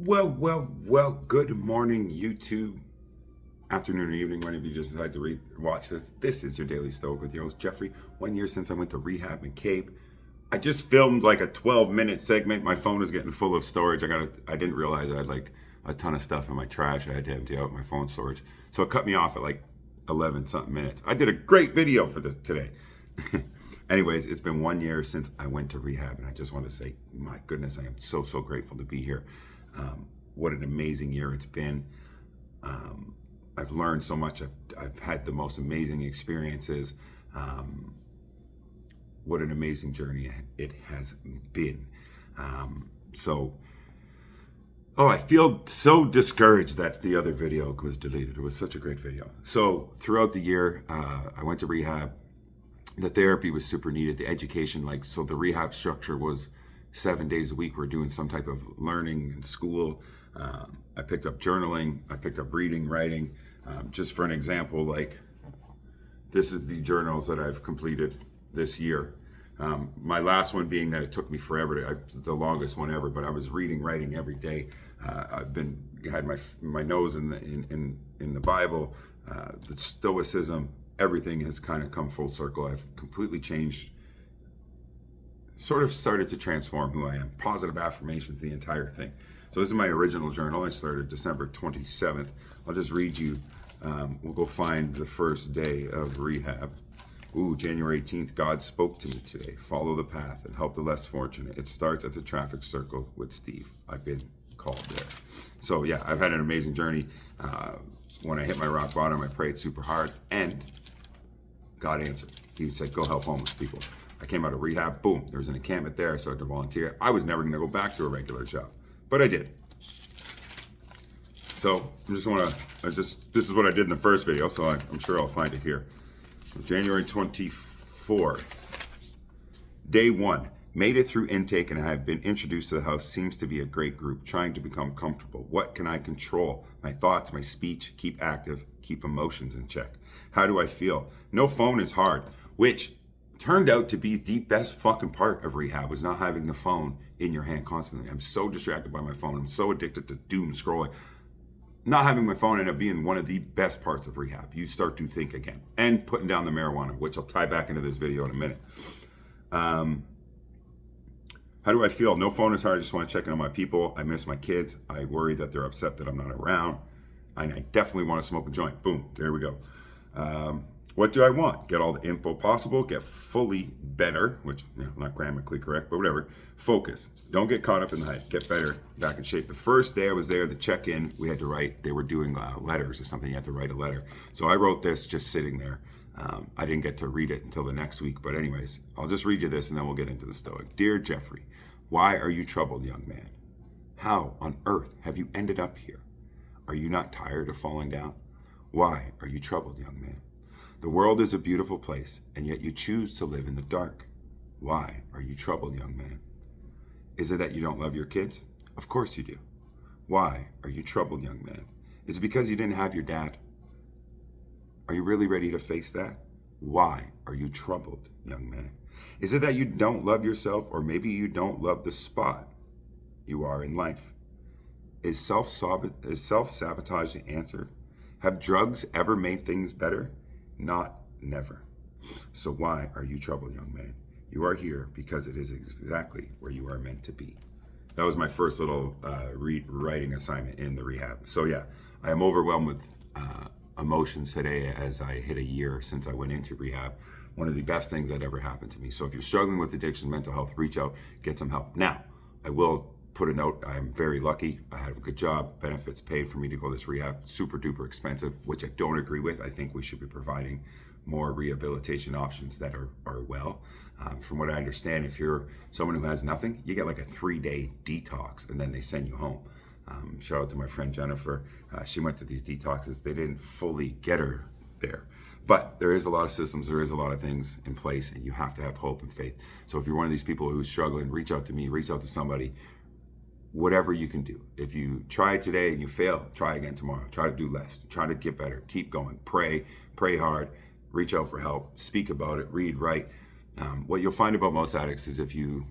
Well, good morning, YouTube. Afternoon or evening, whenever you just decide to watch this. This is your Daily Stoic with your host, Jeffrey. 1 year since I went to rehab McCabe. I just filmed like a 12-minute segment. My phone is getting full of storage. I didn't realize I had like a ton of stuff in my trash. I had to empty out my phone storage. So it cut me off at like 11 something minutes. I did a great video for this today. Anyways, it's been 1 year since I went to rehab, and I just want to say, my goodness, I am so grateful to be here. What an amazing year it's been. I've learned so much. I've had the most amazing experiences. What an amazing journey it has been. I feel so discouraged that the other video was deleted. It was such a great video. So throughout the year, I went to rehab. The therapy was super needed. The education, the rehab structure was 7 days a week. We're doing some type of learning in school. I picked up journaling. I picked up reading, writing. Just for an example, this is the journals that I've completed this year. My last one being that it took me forever the longest one ever, but I was reading, writing every day. Had my nose in the Bible, the Stoicism. Everything has kind of come full circle. I've completely changed, sort of started to transform who I am. Positive affirmations, the entire thing. So this is my original journal. I started December 27th. I'll just read you. We'll go find the first day of rehab. January 18th, God spoke to me today. Follow the path and help the less fortunate. It starts at the traffic circle with Steve. I've been called there. So yeah, I've had an amazing journey. When I hit my rock bottom, I prayed super hard, and God answered. He said, go help homeless people. I came out of rehab, boom, there was an encampment there. I started to volunteer. I was never going to go back to a regular job, but I did. So this is what I did in the first video, so I'm sure I'll find it here. So January 24th, day 1. Made it through intake and I have been introduced to the house. Seems to be a great group, trying to become comfortable. What can I control? My thoughts, my speech, keep active, keep emotions in check. How do I feel? No phone is hard, which turned out to be the best fucking part of rehab, was not having the phone in your hand constantly. I'm so distracted by my phone. I'm so addicted to doom scrolling. Not having my phone ended up being one of the best parts of rehab. You start to think again, and putting down the marijuana, which I'll tie back into this video in a minute. How do I feel? No phone is hard. I just want to check in on my people. I miss my kids. I worry that they're upset that I'm not around. And I definitely want to smoke a joint. Boom. There we go. What do I want? Get all the info possible. Get fully better, which, not grammatically correct, but whatever. Focus. Don't get caught up in the hype. Get better. Back in shape. The first day I was there, the check-in, we had to write. They were doing letters or something. You had to write a letter. So I wrote this just sitting there. I didn't get to read it until the next week. But anyways, I'll just read you this and then we'll get into the Stoic. Dear Jeffrey, why are you troubled, young man? How on earth have you ended up here? Are you not tired of falling down? Why are you troubled, young man? The world is a beautiful place, and yet you choose to live in the dark. Why are you troubled, young man? Is it that you don't love your kids? Of course you do. Why are you troubled, young man? Is it because you didn't have your dad? Are you really ready to face that? Why are you troubled, young man? Is it that you don't love yourself, or maybe you don't love the spot you are in life? Is self-sabotage the answer? Have drugs ever made things better? Not never. So why are you troubled, young man? You are here because it is exactly where you are meant to be. That was my first little writing assignment in the rehab. So yeah, I am overwhelmed with emotions today as I hit a year since I went into rehab. One of the best things that ever happened to me. So if you're struggling with addiction, mental health, reach out, get some help. Now, I will put a note. I'm very lucky. I have a good job, benefits paid for me to go to this rehab, super duper expensive, which I don't agree with. I think we should be providing more rehabilitation options that are well. From what I understand, if you're someone who has nothing, you get like a 3-day detox and then they send you home. Shout out to my friend Jennifer. She went to these detoxes. They didn't fully get her there. But there is a lot of systems, there is a lot of things in place, and you have to have hope and faith. So if you're one of these people who's struggling, reach out to me, reach out to somebody, whatever you can do. If you try today and you fail, try again tomorrow. Try to do less, try to get better, keep going, pray hard, reach out for help, speak about it, read, write. What you'll find about most addicts is if you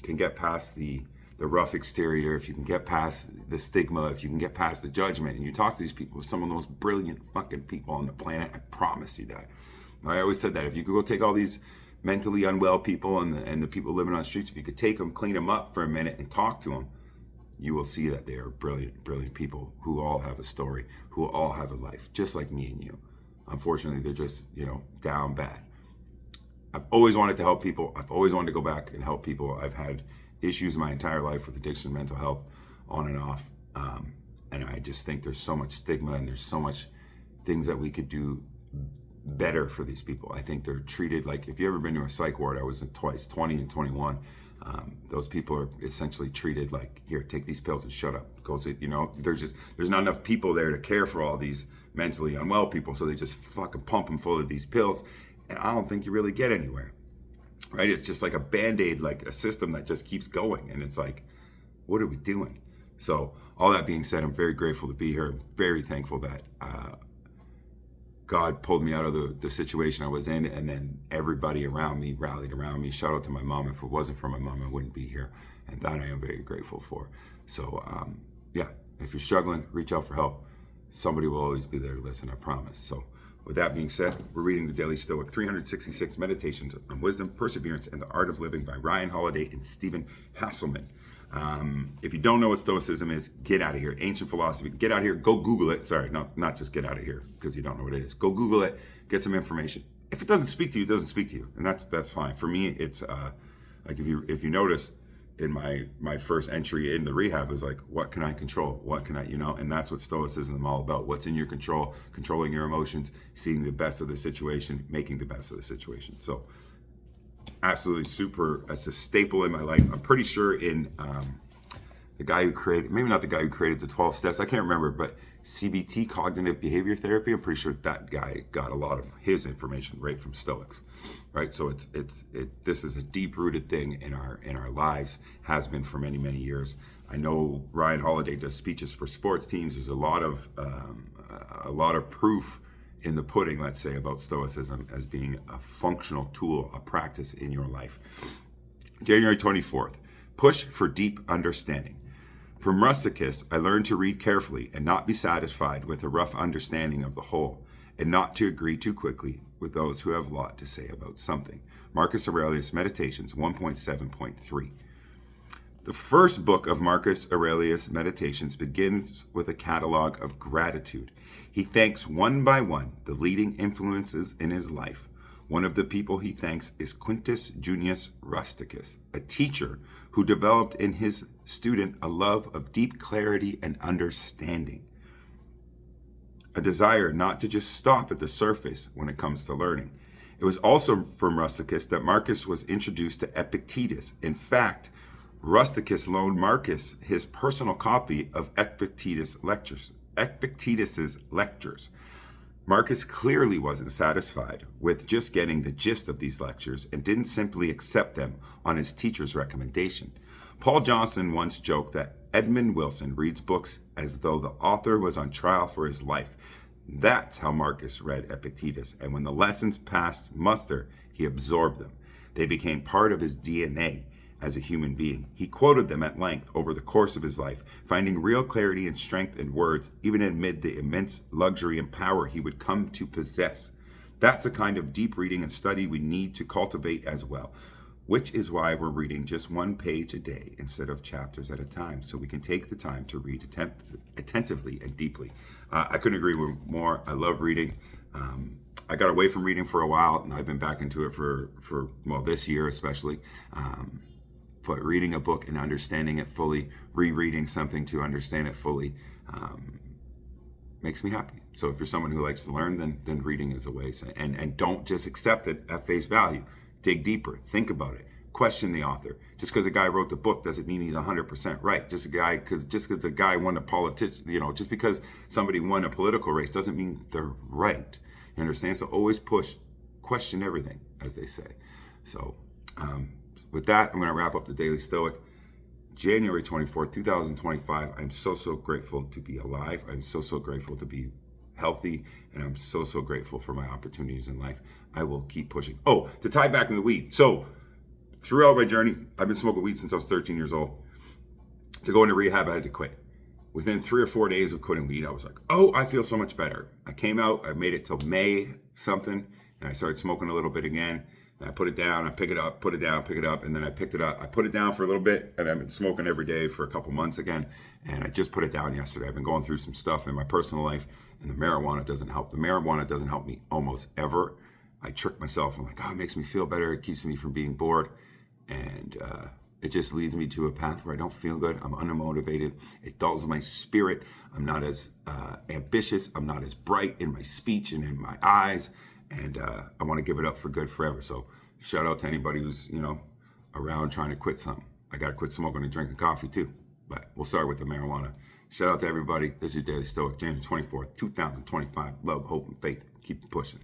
can get past the the rough exterior, if you can get past the stigma, if you can get past the judgment, and you talk to these people, some of the most brilliant fucking people on the planet, I promise you that. I always said that if you could go take all these mentally unwell people and the people living on the streets, if you could take them, clean them up for a minute and talk to them, you will see that they are brilliant, brilliant people who all have a story, who all have a life, just like me and you. Unfortunately, they're just, down bad. I've always wanted to help people. I've always wanted to go back and help people. I've had issues my entire life with addiction, mental health, on and off. And I just think there's so much stigma and there's so much things that we could do better for these people. I think they're treated like, if you ever been to a psych ward, I was in twice, 20 and 21. Those people are essentially treated like, here, take these pills and shut up. Because, there's not enough people there to care for all these mentally unwell people. So they just fucking pump them full of these pills. And I don't think you really get anywhere, right? It's just like a Band-Aid, like a system that just keeps going. And it's like, what are we doing? So all that being said, I'm very grateful to be here. I'm very thankful that God pulled me out of the situation I was in, and then everybody around me rallied around me. Shout out to my mom. If it wasn't for my mom, I wouldn't be here. And that I am very grateful for. So if you're struggling, reach out for help. Somebody will always be there to listen, I promise. So with that being said, we're reading the Daily Stoic, 366 Meditations on Wisdom, Perseverance, and the Art of Living by Ryan Holiday and Stephen Hasselman. If you don't know what Stoicism is, get out of here. Ancient philosophy, get out of here. Go Google it. Sorry, not just get out of here because you don't know what it is. Go Google it. Get some information. If it doesn't speak to you, it doesn't speak to you, and that's fine. For me, it's like if you notice in my first entry in the rehab is like, what can I control? What can I, and that's what Stoicism is all about. What's in your control? Controlling your emotions, seeing the best of the situation, making the best of the situation. So absolutely super. It's a staple in my life. I'm pretty sure in the guy who created, maybe not the guy who created the 12 steps, I can't remember, but CBT, cognitive behavior therapy, I'm pretty sure that guy got a lot of his information right from Stoics, right? So this is a deep-rooted thing in our lives, has been for many, many years. I know Ryan Holiday does speeches for sports teams. There's a lot of proof in the pudding, let's say, about Stoicism as being a functional tool, a practice in your life. January 24th, push for deep understanding. From Rusticus, I learned to read carefully and not be satisfied with a rough understanding of the whole, and not to agree too quickly with those who have a lot to say about something. Marcus Aurelius Meditations 1.7.3. The first book of Marcus Aurelius Meditations begins with a catalog of gratitude. He thanks one by one the leading influences in his life. One of the people he thanks is Quintus Junius Rusticus, a teacher who developed in his student a love of deep clarity and understanding, a desire not to just stop at the surface when it comes to learning. It was also from Rusticus that Marcus was introduced to Epictetus. In fact, Rusticus loaned Marcus his personal copy of Epictetus's lectures. Marcus clearly wasn't satisfied with just getting the gist of these lectures and didn't simply accept them on his teacher's recommendation. Paul Johnson once joked that Edmund Wilson reads books as though the author was on trial for his life. That's how Marcus read Epictetus, and when the lessons passed muster, he absorbed them. They became part of his DNA as a human being. He quoted them at length over the course of his life, finding real clarity and strength in words, even amid the immense luxury and power he would come to possess. That's the kind of deep reading and study we need to cultivate as well, which is why we're reading just one page a day instead of chapters at a time, so we can take the time to read attentively and deeply. I couldn't agree with more. I love reading. I got away from reading for a while, and I've been back into it for this year especially. But reading a book and understanding it fully, rereading something to understand it fully, makes me happy. So if you're someone who likes to learn, then reading is the way. And don't just accept it at face value. Dig deeper. Think about it. Question the author. Just because a guy wrote the book doesn't mean he's 100% right. Just because a guy won a politician, just because somebody won a political race doesn't mean they're right. You understand? So always push. Question everything, as they say. So, with that, I'm going to wrap up the Daily Stoic. January 24th, 2025. I'm so grateful to be alive. I'm so grateful to be healthy. And I'm so grateful for my opportunities in life. I will keep pushing. Oh, to tie back in the weed. So throughout my journey, I've been smoking weed since I was 13 years old. To go into rehab, I had to quit. Within 3 or 4 days of quitting weed, I was like, oh, I feel so much better. I came out, I made it till May something, and I started smoking a little bit again. And I put it down, I pick it up, put it down, pick it up, and then I picked it up. I put it down for a little bit, and I've been smoking every day for a couple months again. And I just put it down yesterday. I've been going through some stuff in my personal life, and the marijuana doesn't help. The marijuana doesn't help me almost ever. I trick myself. I'm like, oh, it makes me feel better. It keeps me from being bored. And it just leads me to a path where I don't feel good. I'm unmotivated. It dulls my spirit. I'm not as ambitious. I'm not as bright in my speech and in my eyes. And I want to give it up for good forever. So shout out to anybody who's, around trying to quit something. I got to quit smoking and drinking coffee too. But we'll start with the marijuana. Shout out to everybody. This is your Daily Stoic, January 24th, 2025. Love, hope, and faith. Keep pushing.